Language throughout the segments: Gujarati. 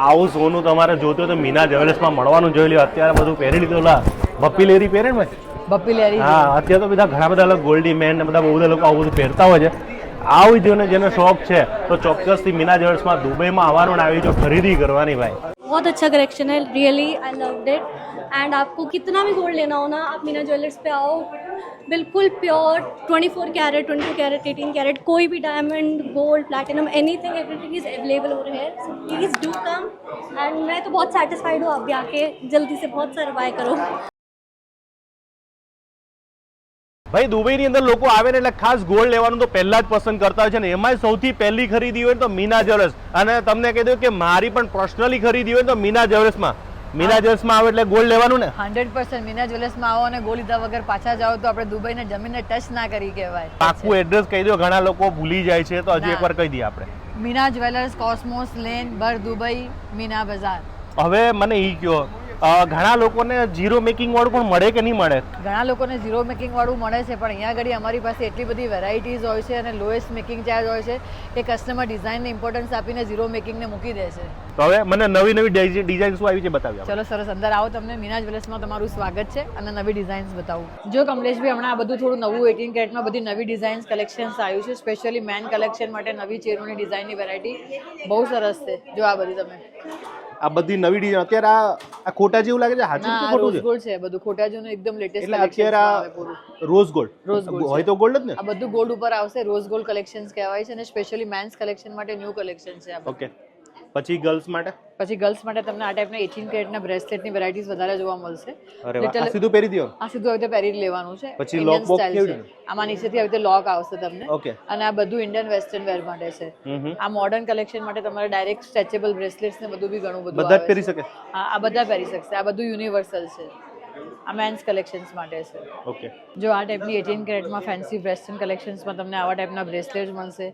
આવું સોનું તમારે જોતું હોય તો મીના જ્વેલર્સમાં મળવાનું જોઈ લ્યો. અત્યારે બધું પહેરી લીધું. બપ્પી લેરી પહેરે ને ભાઈ, બપ્પી લેરી. હા, અત્યારે તો બધા ઘણા બધા ગોલ્ડી મેન ને બધા બહુ બધા લોકો આવું બધું પહેરતા હોય છે. આવી જોને જેને શોખ છે તો ચોક્કસથી મીના જ્વેલર્સમાં દુબઈમાં આવવાનું ને આવી જો ખરીદી કરવાની ભાઈ. बहुत अच्छा कलेक्शन है, really I loved it. And आपको कितना भी गोल्ड लेना हो ना, आप मीना ज्वेलर्स पे आओ. बिल्कुल प्योर 24 कैरेट, 22 कैरेट, 18 कैरेट, कोई भी diamond, gold, platinum, anything, everything is available over here. So please do come. And मैं तो बहुत सेटिस्फाइड हूँ. आप भी आके जल्दी से बहुत सारे बाय करो. ભાઈ દુબઈની અંદર લોકો આવે ને એટલે ખાસ ગોલ્ડ લેવાનું તો પહેલા જ પસંદ કરતા હોય છે ને એમાંય સૌથી પહેલી ખરીદી હોય તો મીના જ્વેલર્સ. અને તમને કહી દઉં કે મારી પણ પર્સનલી ખરીદી હોય તો મીના જ્વેલર્સમાં. મીના જ્વેલર્સમાં આવે એટલે ગોલ્ડ લેવાનું ને 100% મીના જ્વેલર્સમાં આવો અને ગોલ્ડ લીધા વગર પાછા જાઓ તો આપણે દુબઈને જમીનને ટચ ના કરી કહેવાય. પાકું એડ્રેસ કહી દો, ઘણા લોકો ભૂલી જાય છે તો હજી એકવાર કહી દઈએ આપણે. મીના જ્વેલર્સ, કોસ્મોસ લેન, બર દુબઈ, મીના બજાર. હવે મને ઈ કહો, ઘણા લોકોને ઝીરો મેકિંગ વાળું પણ મળે કે નહીં મળે? ઘણા લોકોને ઝીરો મેકિંગ વાળું મળે છે, પણ અહીંયા આગળ અમારી પાસે એટલી બધી વેરાયટીઝ હોય છે અને લોએસ્ટ મેકિંગ ચાર્જ હોય છે કે કસ્ટમર ડિઝાઇનને ઇમ્પોર્ટન્સ આપીને ઝીરો મેકિંગને મૂકી દે છે. તો હવે મને નવી નવી ડિઝાઇન શું આવી છે બતાવ્યા. ચલો સરસ, અંદર આવો, તમને મીના જ્વેલર્સમાં તમારું સ્વાગત છે અને નવી ડિઝાઇન્સ બતાવું. જો કમલેશભાઈ, હમણાં આ બધું થોડું નવું 18 કેરેટમાં બધી નવી ડિઝાઇન્સ કલેક્શન્સ આવ્યું છે. સ્પેશિયલી મેન કલેક્શન માટે નવી ચેરોની ડિઝાઇનની વેરાયટી બહુ સરસ છે. જો આ બધી તમે આ બધી નવી ડિઝાઇન. અત્યારે આ ખોટા જેવું લાગે છે, હાચું કે ખોટું છે? ગોલ્ડ છે બધું, ખોટા જેવું એકદમ લેટેસ્ટ. એટલે અત્યારે આ રોઝ ગોલ્ડ હોય તો ગોલ્ડ જ ને? આ બધું ગોલ્ડ ઉપર આવશે. રોઝ ગોલ્ડ કલેક્શન્સ કહેવાય છે અને સ્પેશિયલી મેન્સ કલેક્શન માટે ન્યૂ કલેક્શન છે આ. ઓકે, પછી ગર્લ્સ માટે? પછી ગર્લ્સ માટે તમને આ ટાઈપના 18 કેરેટના બ્રેસલેટની વેરાયટીઝ વધારે જોવા મળશે. અરે વાહ, આ સીધું પહેરી દો. આ સીધું આવી રીતે પહેરી લેવાનું છે. પછી લોક બોક કેવી રીતે? આમાં નીચેથી આવી રીતે લોક આવશે તમને. ઓકે. અને આ બધું ઇન્ડિયન વેસ્ટર્ન વેર માટે છે. આ મોડર્ન કલેક્શન માટે તમારે ડાયરેક્ટ સ્ટ્રેચેબલ બ્રેસલેટ્સ ને બધું બી ઘણું બધું બધા જ પહેરી શકે? હા, આ બધા પહેરી શકશે. આ બધું યુનિવર્સલ છે. આ મેન્સ કલેક્શન્સ માટે છે. ઓકે. જો આ ટાઈપની 18 કેરેટમાં ફેન્સી વેસ્ટર્ન કલેક્શન્સમાં તમને આવા ટાઈપના બ્રેસલેટ્સ મળશે.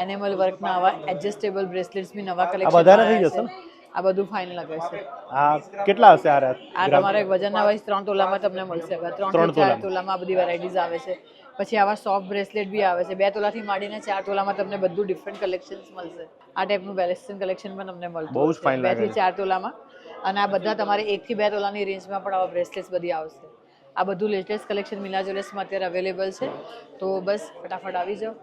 એનિમલ વર્કના આવા એડજસ્ટેબલ બ્રેસલેટ્સ બી નવા કલેક્શન. વધારે થઈ જશે ને? આ બધું ફાઇનલ આવે છે. આ કેટલા હશે આ રાત? આ તમારે વજનના વાઇઝ 3 તોલામાં તમને મળશે. 3 થી 4 તોલામાં બધી વેરાયટીઝ આવે છે. પછી આવા સોફ્ટ બ્રેસલેટ બી આવે છે. 2 તોલાથી માંડીને 4 તોલામાં તમને બધું ડિફરન્ટ કલેક્શન્સ મળશે. આ ટાઈપનું વેસ્ટર્ન કલેક્શન પણ તમને મળશે બહુ જ ફાઇન લાગે 2 થી 4 તોલામાં. અને આ બધા તમારે 1 થી 2 તોલાની રેન્જમાં પણ આવા બ્રેસલેટ્સ બધી આવશે. આ બધું લેટેસ્ટ કલેક્શન મીના જ્વેલર્સમાં અત્યારે અવેલેબલ છે. તો બસ ફટાફટ આવી જાઓ.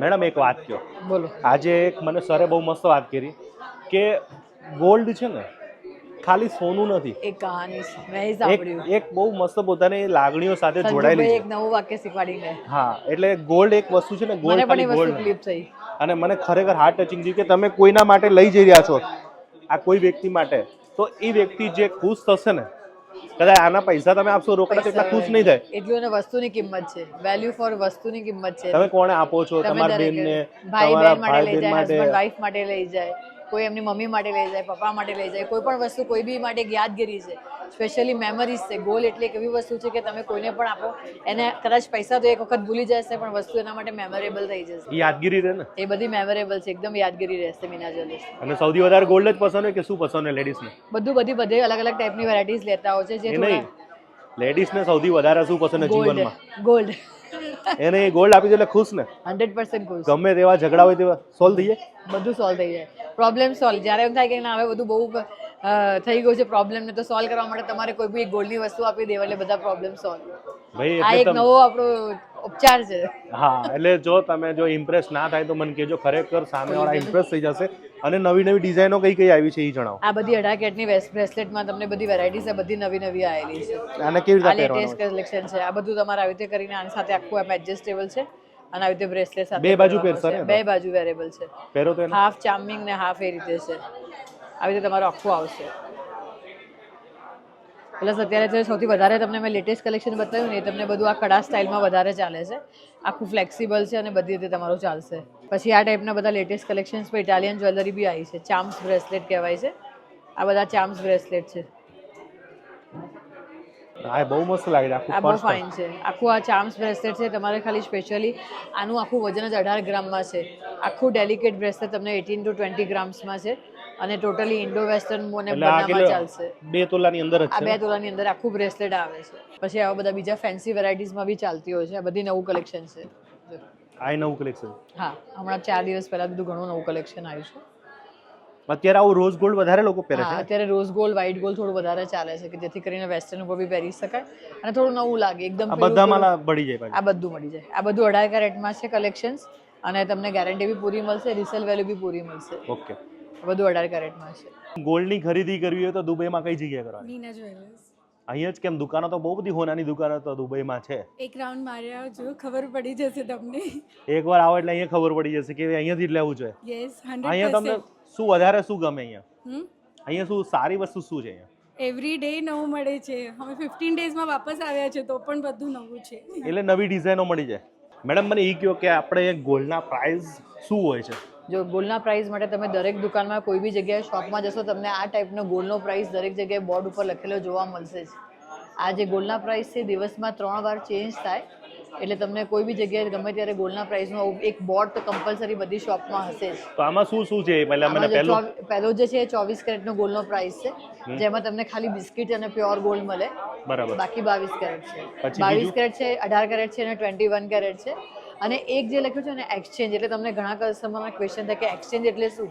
મેડમ એક વાત કહો. બોલો. આજે એક મને સરે બહુ મસ્ત વાત કરી કે ગોલ્ડ છે ને ખાલી સોનું નથી. એક કહાની છે, મેં સાંભળ્યું. એક બહુ મસ્ત પોતાની લાગણીઓ સાથે જોડાયેલી છે. એક નવું વાક્ય શીખવાડી ગઈ. હા, એટલે ગોલ્ડ એક વસ્તુ છે ને, ગોલ્ડ ખાલી ગોલ્ડ ક્લિપ થઈ. અને મને ખરેખર હાર્ટ ટચિંગ થયું કે તમે કોઈના માટે લઈ જઈ રહ્યા છો આ કોઈ વ્યક્તિ માટે, તો એ વ્યક્તિ જે ખુશ થશે ને, કદાચ આના પૈસા તમે આપશો રોકડા તો એટલા ખુશ નહીં થાય. એટલું એને વસ્તુની કિંમત છે. વેલ્યુ ફોર વસ્તુની કિંમત છે. તમે કોને આપો છો? તમારા બેનને, ભાઈ બહેન માટે લઈ જાય, હસબન્ડ વાઈફ માટે લઈ જાય, કોઈ એમની મમ્મી માટે લઈ જાય, પપ્પા માટે લઈ જાય. કોઈ પણ વસ્તુ કોઈ બી માટે એક યાદગીરી છે. સ્પેશિયલી મેમરીઝ છે. ગોલ્ડ એટલે એક એવી વસ્તુ છે કે તમે કોઈને પણ આપો, એને કદાચ પૈસા તો એક વખત ભૂલી જશે પણ વસ્તુ એના માટે મેમોરેબલ થઈ જશે. યાદગીરી રહે ને, એ બધી મેમોરેબલ છે. એકદમ યાદગીરી રહેશે મીના જ્વેલર્સ. અને સૌથી વધારે ગોલ્ડ જ પસંદ હોય કે શું પસંદ હોય લેડીઝને? બધે અલગ અલગ ટાઈપની વેરાયટીઝ લેતા હોય છે. જે નહીં, લેડીઝને સૌથી વધારે શું પસંદ છે જીવનમાં? ગોલ્ડ. એને ગોલ્ડ આપી દે એટલે ખુશ ને? 100% ખુશ. ગમે તેવા ઝઘડા હોય તેવા સોલ્વ થઈ જાય. બધું સોલ્વ થઈ જાય. Problem solve. જ્યારે એમ થાય કે ના હવે બધું બહુ થઈ ગયું છે પ્રોબ્લેમને, તો સોલ્વ કરવા માટે તમારે કોઈ બી ગોલ્ડની વસ્તુ આપી દેવા એટલે બધા પ્રોબ્લેમ સોલ્વ. ભાઈ આ એક નવો આપણો ઉપચાર છે. હા, એટલે જો તમે ઇમ્પ્રેસ ના થાય તો મને કહેજો. ખરેખર સામેવાળા ઇમ્પ્રેસ થઈ જશે. અને નવી નવી ડિઝાઇનો કઈ કઈ આવી છે એ જણાવો. આ બધી 18 કેરેટની બ્રેસલેટમાં તમને બધી વેરાયટીઝ છે. બધી નવી નવી આવેલી છે. આને કેવી રીતે પહેરવાનું? લેટેસ્ટ કલેક્શન છે. આ બધું તમારે આવી રીતે કરીને આની સાથે આખું એમ એડજસ્ટેબલ છે. અને આવી રીતે બ્રેસલેટ સાથે બે બાજુ પહેરશે ને? બે બાજુ વેરેબલ છે. પહેરો તો હાફ ચાર્મિંગ ને હાફ એ રીતે છે. આવી રીતે તમારું આખું આવશે. પ્લસ અત્યારે તો સૌથી વધારે તમને મેં લેટેસ્ટ કલેક્શન બતાવ્યું ને, તમને બધું આ કડા સ્ટાઇલમાં વધારે ચાલે છે. આખું ફ્લેક્સિબલ છે અને બધી રીતે તમારું ચાલશે. પછી આ ટાઈપના બધા લેટેસ્ટ કલેક્શન્સ પર ઇટાલિયન જ્વેલરી બી આવી છે. ચામ્સ બ્રેસલેટ કહેવાય છે. આ બધા ચામ્સ બ્રેસલેટ છે. આ બહુ મસ્ત લાગે છે. આ બહુ ફાઇન છે. આખું આ ચામ્સ બ્રેસલેટ છે. તમારે ખાલી સ્પેશિયલી આનું આખું વજન જ 18 ગ્રામમાં છે. આખું ડેલિકેટ બ્રેસલેટ તમને 18 to 20 ગ્રામ્સમાં છે. અને ટોટલી ઇન્ડો વેસ્ટર્ન મોને બધામાં ચાલશે. 2 તોલાની અંદર જ છે. આ 2 તોલાની અંદર આખું બ્રેસલેટ આવે છે. પછી આવા બધા બીજા ફેન્સી વેરાયટીઝમાં બી ચાલતી હોય છે. આ બધી નવું કલેક્શન છે. આ નવું કલેક્શન? હા, હમણાં 4 દિવસ પહેલા બધું ઘણું નવું કલેક્શન આવ્યું છે. અત્યારે આવું રોઝ ગોલ્ડ વધારે લોકો પહેરે હા છે. અત્યારે રોઝ ગોલ્ડ વ્હાઇટ ગોલ્ડ થોડું વધારે ચાલે છે કે જેથી કરીને વેસ્ટર્ન ઉપર બી પહેરી શકાય અને થોડું નવું લાગે એકદમ આ બધામાં પડી જાય પાછું. આ બધું મળી જાય. આ બધું 18 કેરેટમાં છે કલેક્શન્સ અને તમને ગેરંટી બી પૂરી મળશે, રિસેલ વેલ્યુ બી પૂરી મળશે. ઓકે. બધું 18 કેરેટમાં છે. ગોલ્ડની ખરીદી કરવી હોય તો દુબઈમાં કઈ જગ્યાએ કરવાની? મીના જ્વેલર્સ. અહીંયા જ કેમ? દુકાનો તો બહુ બધી હોનાની દુકાનો તો દુબઈમાં છે. એક રાઉન્ડ મારી આવજો, ખબર પડી જશે તમને. એકવાર આવો એટલે અહીંયા ખબર પડી જશે કે અહીંયાથી જ લેવું જોઈએ. યસ, અહીંયા તમને 100%. શું વધારે શું ગમે અહીંયા? હમ અહીંયા શું સારી વસ્તુ શું છે અહીંયા? એવરી ડે નવું મળે છે. અમે 15 ડેઝમાં વાપસ આવ્યા છે તો પણ બધું નવું છે. એટલે નવી ડિઝાઇનો મળી જાય. મેડમ મને એ કહો કે આપણે ગોલ્ડના પ્રાઇસ શું હોય છે? જો ગોલ્ડના પ્રાઇસ માટે તમે દરેક દુકાનમાં કોઈ બી જગ્યાએ શોપમાં જશો તમને આ ટાઈપનો ગોલ્ડનો પ્રાઇસ દરેક જગ્યાએ બોર્ડ ઉપર લખેલો જોવા મળશે જ. આ જે ગોલ્ડના પ્રાઇસ છે દિવસમાં 3 વાર ચેન્જ થાય એટલે તમને કોઈ બી જગ્યાએ ગમે ત્યારે ગોલ્ડના પ્રાઇસનો એક બોર્ડ તો કમ્પલસરી બધી શોપમાં હશે જ. તો આમાં શું શું છે? પહેલા મને આમાં જો પહેલો જે છે એ 24 કેરેટનો ગોલ્ડનો પ્રાઇસ છે જેમાં તમને ખાલી બિસ્કિટ અને પ્યોર ગોલ્ડ મળે. બરાબર. બાકી 22 કેરેટ છે. પછી 22 કેરેટ છે, 18 કેરેટ છે અને 21 કેરેટ છે. અને એક જે લખ્યું છે ને એક્સચેન્જ, એટલે તમને ઘણા કસ્ટમરના ક્વેશ્ચન થાય કે એક્સચેન્જ એટલે શું,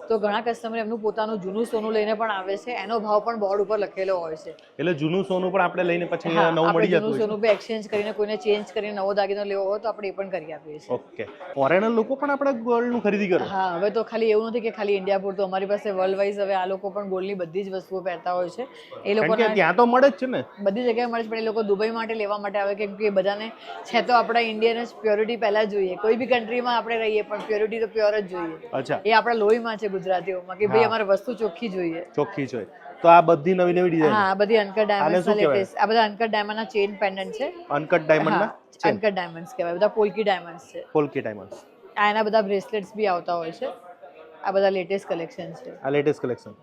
તો ઘણા કસ્ટમર એમનું પોતાનું જૂનું સોનું લઈને પણ આવે છે, એનો ભાવ પણ બોર્ડ ઉપર લખેલો હોય છે. એટલે જૂનું સોનું પણ આપણે લઈને પછી હા, નવું આપણે મળી જતું જૂનું હોય સોનું બી એક્સચેન્જ કરીને કોઈને ચેન્જ કરીને નવો દાગીનો લેવો હોય તો આપણે એ પણ કરી આપીએ છીએ. ઓકે. ફોરેનર લોકો પણ આપણે ગોલ્ડનું ખરીદી કરે? હા, હવે તો ખાલી એવું નથી કે ખાલી ઇન્ડિયા પૂરતું, અમારી પાસે વર્લ્ડ વાઇઝ હવે આ લોકો પણ ગોલ્ડની બધી જ વસ્તુઓ પહેરતા હોય છે. એ કારણ કે લોકોને ત્યાં તો મળે જ છે ને. બધી જગ્યાએ મળે છે પણ એ લોકો દુબઈ માટે લેવા માટે આવે કેમ કે બધાને છે તો આપણા ઇન્ડિયન જ પ્યોરિટી પહેલા જોઈએ. કોઈ બી કન્ટ્રીમાં આપણે રહીએ પણ પ્યોરિટી તો પ્યોર જ જોઈએ. અચ્છા. એ આપણા લોહીમાં છે ગુજરાતીઓમાં કે ભાઈ અમારે વસ્તુ ચોખ્ખી જોઈએ. ચોખ્ખી છે. તો આ બધી નવી નવી ડિઝાઇન. હા, આ બધી અનકટ ડાયમંડ્સ શું કહેવાય? લેટેસ્ટ, આ બધા અનકટ ડાયમંડના ચેન પેન્ડન્ટ છે. અનકટ ડાયમંડના અનકટ ડાયમંડ્સ કહેવાય, બધા પોલ્કી ડાયમંડ્સ છે. પોલ્કી ડાયમંડ્સ. આ એના બધા બ્રેસલેટ્સ બી આવતા હોય છે. આ બધા લેટેસ્ટ કલેક્શન છે. આ લેટેસ્ટ કલેક્શન.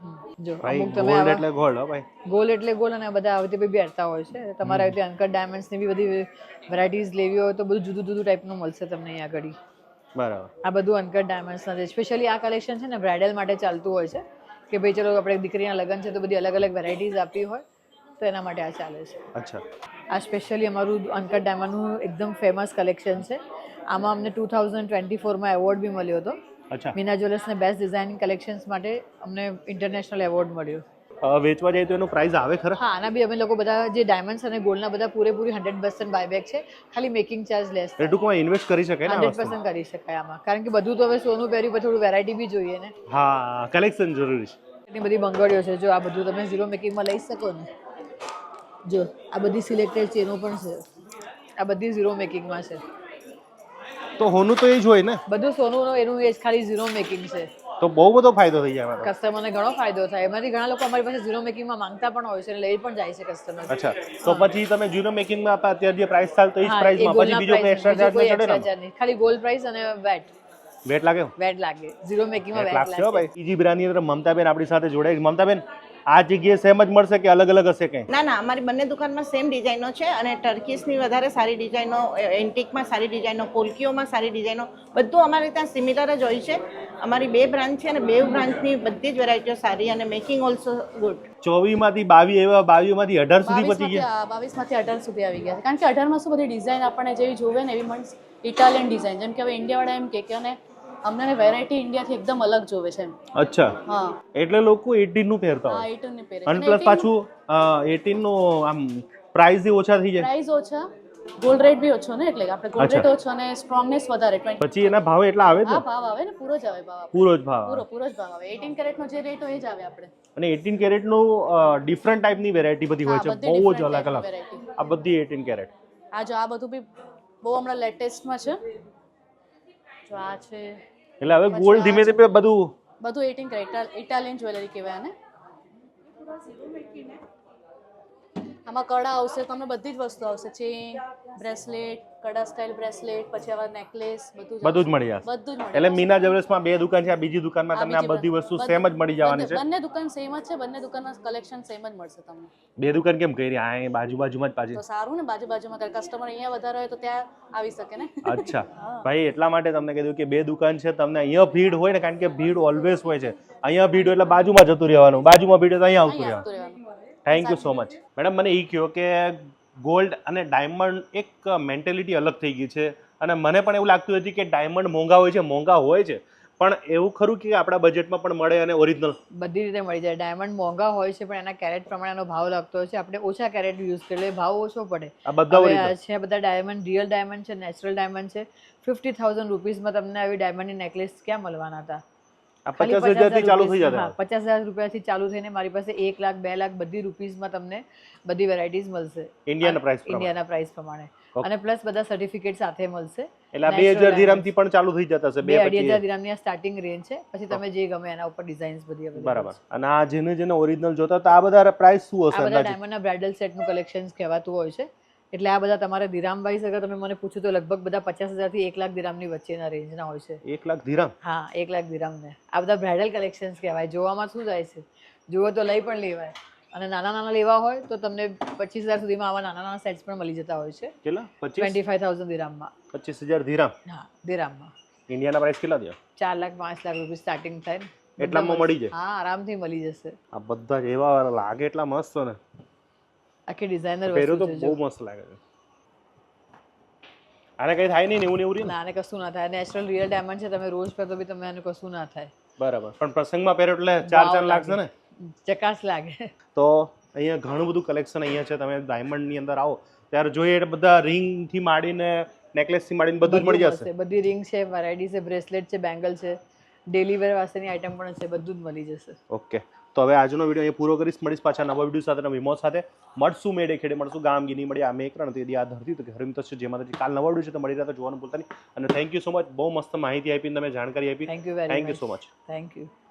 જો ભાઈ અમુક તમે ગોલ્ડ આવા એટલે ગોલ્ડ હો ભાઈ. ગોલ્ડ એટલે ગોલ્ડ અને આ બધા આવી રીતે બી પહેરતા હોય છે. તમારે આવી રીતે અનકટ ડાયમંડ્સની બી બધી વેરાયટીઝ લેવી હોય તો બધું જુદું જુદું ટાઈપનું મળશે તમને અહીંયા આગળ. બરાબર. આ બધું અનકટ ડાયમંડ્સના છે. સ્પેશિયલી આ કલેક્શન છે ને બ્રાઇડલ માટે ચાલતું હોય છે કે ભાઈ ચલો આપણે દીકરીના લગ્ન છે તો બધી અલગ અલગ વેરાયટીઝ આપી હોય તો એના માટે આ ચાલે છે. અચ્છા. આ સ્પેશિયલી અમારું અનકટ ડાયમંડનું એકદમ ફેમસ કલેક્શન છે. આમાં અમને 2024માં એવોર્ડ બી મળ્યો હતો. અચ્છા. મીના જ્વેલર્સને બેસ્ટ ડિઝાઇનિંગ કલેક્શન્સ માટે અમને ઇન્ટરનેશનલ એવોર્ડ મળ્યો. વેચવા જાય તો એનો પ્રાઇસ આવે ખરા? હા, આના બી અમે લોકો બધા જે ડાયમંડ્સ અને ગોલ્ડના બધા પૂરેપૂરી 100% બાયબેક છે. ખાલી મેકિંગ ચાર્જ લેસ. એ ટૂંકમાં ઇન્વેસ્ટ કરી શકાય ને આ વસ્તુમાં? 100% કરી શકાય આમાં, કારણ કે બધું તો હવે સોનું પહેર્યું પછી થોડું વેરાયટી બી જોઈએ ને. હા, કલેક્શન જરૂરી છે. એટલી બધી બંગડીઓ છે. જો આ બધું તમે ઝીરો મેકિંગમાં લઈ શકો ને. જો આ બધી સિલેક્ટેડ ચેનો પણ છે. આ બધી ઝીરો મેકિંગમાં છે. તો હોનું તો એ જ હોય ને? બધું સોનું એનું એ જ, ખાલી ઝીરો મેકિંગ છે. તો બહુ બધો ફાયદો થઈ જાય અમારો. કસ્ટમરને ઘણો ફાયદો થાય. એમાંથી ઘણા લોકો અમારી પાસે ઝીરો મેકિંગમાં માંગતા પણ હોય છે અને લઈ પણ જાય છે કસ્ટમર. અચ્છા. તો પછી તમે ઝીરો મેકિંગમાં આપા અત્યારે જે પ્રાઇસ ચાલતો એ જ પ્રાઇસમાં પછી બીજો કોઈ એક્સ્ટ્રા ચાર્જ ન ચડે ને? નહીં, ખાલી ગોલ્ડ પ્રાઇસ અને વેટ. વેટ લાગે? વેટ લાગે. ઝીરો મેકિંગમાં વેટ લાગશે હો લાગે. ભાઈ. બીજી બ્રાન્ડની અંદર મમતાબેન આપણી સાથે જોડાઈ. મમતાબેન, આ જગ્યાએ સેમ જ મળશે કે અલગ અલગ હશે કંઈ? ના ના, અમારી બંને દુકાનમાં સેમ ડિઝાઇનો છે અને ટર્કીસની વધારે સારી ડિઝાઇનો, એન્ટિકમાં સારી ડિઝાઇનો, પોલ્કીઓમાં સારી ડિઝાઇનો, બધું અમારે ત્યાં સિમિલર જ હોય છે. અમારી 2 બ્રાન્ચ છે અને 2 બ્રાન્ચની બધી જ વેરાયટીઓ સારી અને મેકિંગ ઓલ્સો ગુડ. 24માંથી 22 એવા 22માંથી 18 સુધી પતી ગયા. 22માંથી 18 સુધી આવી ગયા છે. કારણ કે 18માં શું બધી ડિઝાઇન આપણને જેવી જોવે ને એવી મળશે. ઇટાલિયન ડિઝાઇન, જેમ કે હવે ઇન્ડિયાવાળા એમ કે અને અમને વેરાયટી ઇન્ડિયાથી એકદમ અલગ જોવે છે એમ. અચ્છા. હા, એટલે લોકો 18 નું પહેરતા હા, હોય 18 ની પહેરે અને પ્લસ પાછું 18 નું આમ પ્રાઇસ ઓછા થઈ જાય. પ્રાઇસ ઓછા, ગોલ્ડ રેટ બી ઓછો ને, એટલે કે આપણે ગોલ્ડ રેટ ઓછો અને સ્ટ્રોંગનેસ વધારે. પછી એના ભાવ એટલા આવે હા, છે? ભાવ આવે ને, પૂરો જ આવે ભાવ. પૂરો જ ભાવ આવે. પૂરો જ ભાવ આવે. 18 કેરેટનો જે રેટ હોય એ જ આવે આપણે. અને 18 કેરેટ નું ડિફરન્ટ ટાઈપની વેરાયટી બધી હોય છે, હા, બધી બહુ જ different અલગ type અલગ. ની variety. આ બધી 18 કેરેટ. આ જો આ બધું બી બહુ હમણાં લેટેસ્ટમાં છે. જો આ છે, એટલે હવે ગોલ્ડ ધીમે ધીમે બધું બધું 18 કેરેટ ઇટાલિયન જ્વેલરી કહેવાય આને. આમાં કડા આવશે, તમને બધી જ વસ્તુ આવશે. ચેન, બ્રેસલેટ, કડા સ્ટાઇલ બ્રેસલેટ, પછી આવા નેકલેસ, બધું જ મળી જશે. બધું જ મળી એટલે મીના જ્વેલર્સમાં 2 દુકાન છે. આ બીજી દુકાનમાં તમને આ બધી વસ્તુ સેમ જ મળી જવાની છે. બંને દુકાન સેમ જ છે. બંને દુકાનમાં કલેક્શન સેમ જ મળશે તમને. 2 દુકાન કેમ કરી? આ બાજુમાં જ પાછી. તો સારું ને, બાજુમાં કસ્ટમર અહીંયા વધારે હોય તો ત્યાં આવી શકે ને. અચ્છા ભાઈ, એટલા માટે તમને કીધું કે 2 દુકાન છે. તમને અહીંયા ભીડ હોય ને, કારણ કે ભીડ ઓલવેઝ હોય છે. અહીંયા ભીડ હોય એટલે બાજુમાં જતું રહેવાનું, બાજુમાં ભીડ હોય તો અહીંયા આવતું રહેવાનું. રહેવાનું. Thank you so much. Madam, મને એ કહો કે ગોલ્ડ અને ડાયમંડ એક મેન્ટેલિટી અલગ થઈ ગઈ છે અને મને પણ એવું લાગતું હતું કે ડાયમંડ મોંઘા હોય છે, પણ એવું ખરું કે આપણા બજેટમાં પણ મળે અને ઓરિજિનલ બધી રીતે મળી જાય. ડાયમંડ મોંઘા હોય છે પણ એના કેરેટ પ્રમાણેનો ભાવ લાગતો હોય છે. આપણે ઓછા કેરેટ યુઝ કરીએ એટલે ભાવ ઓછો પડે. આ બધા હવે ઓરિજિનલ આ છે બધા ડાયમંડ, રિયલ ડાયમંડ છે, નેચરલ ડાયમંડ છે. 50,000 રૂપીસમાં તમને આવી ડાયમંડની નેકલેસ ક્યાં મળવાના હતા? આ 50,000 થી ચાલુ થઈ જતા. 50,000 રૂપિયાથી ચાલુ થઈને મારી પાસે 1 લાખ 2 લાખ બધી રૂપીસમાં તમને બધી વેરાયટીઝ મળશે ઇન્ડિયાના પ્રાઇસ પ્રમાણે. ઇન્ડિયાના પ્રાઇસ પ્રમાણે. અને પ્લસ બધા સર્ટિફિકેટ સાથે મળશે. એટલે આ 2000 દિરહમથી પણ ચાલુ થઈ જતા છે. 2,500 દિરહમની આ સ્ટાર્ટિંગ રેન્જ છે. પછી તમે જે ગમે એના ઉપર ડિઝાઇન્સ બધી available બરાબર. છે. અને આ જેને ઓરિજિનલ જોતા તો આ બધા પ્રાઇસ શું હશે આ બધા અંદાજે? ડાયમંડના બ્રાઇડલ સેટનું કલેક્શન્સ કહેવાતું હોય છે. એટલે આ બધા તમારે દિરામ વાઇઝ અગર તમે મને પૂછો તો લગભગ બધા 50,000 થી 1 લાખ દિરામની વચ્ચેના રેન્જના હોય છે. 1 લાખ દિરહમ. હા, 1 લાખ દિરામને. આ બધા બ્રાઇડલ કલેક્શન્સ કહેવાય. જોવામાં શું જાય છે? જુઓ તો લઈ પણ લેવાય. અને નાના નાના લેવા હોય તો તમને 25,000 સુધીમાં આવા નાના નાના સેટ્સ પણ મળી જતા હોય છે. કેટલા? 25 25,000 દિરામમાં. 25,000 દિરહમ. હા, દિરામમાં. ઇન્ડિયાના પ્રાઇસ કેટલા થયા? 4 લાખ 5 લાખ રૂપિયા સ્ટાર્ટિંગ થાય. એટલામાં મળી જાય? હા, આરામથી મળી જશે. આ બધા જ એવા લાગે એટલા મસ્ત ને. આખી ડિઝાઇનર પહેર્યો તો વસ્તુ છે. બહુ મસ્ત લાગે છે. આને કઈ થાય નહીં, નેવું નેવું ના, આને કશું ના થાય. નેચરલ રિયલ ડાયમંડ છે. તમે રોજ પહેરો બી તમે આને કશું ના થાય. બરાબર. પણ પ્રસંગમાં પહેર્યો એટલે 4 લાગશે ને? ચકાસ લાગે. તો અહીંયા ઘણું બધું કલેક્શન અહીંયા છે. તમે ડાયમંડની અંદર આવો ત્યારે જોઈએ એટલે બધા રિંગ થી માંડીને નેકલેસ થી માંડીને બધું જ મળી જશે. બધી રિંગ છે, વેરાયટી છે, બ્રેસલેટ છે, બેંગલ છે, ડેલી વેર વાસ્તેની આઈટમ પણ છે. બધું જ મળી જશે. ઓકે, તો હવે આજનો વિડીયો અહીં પૂરો કરીશ. મળીશ પાછા નવા વિડીયો સાથે, નવી મોજ સાથે. મળશું મેળે ખેડે, મળશું ગામ ગીની મળી. આ મેં એકરણ હતી આ ધરતી તો હરમી થશે જે માતાજી. કાલ નવા વિડીયો છે તો મળી રહ્યા તો જોવાનું ભૂલતા નહીં. અને થેન્ક યુ સો મચ. બહુ મસ્ત માહિતી આપી, તમે જાણકારી આપી. Thank you very much. Thank you so much. Thank you.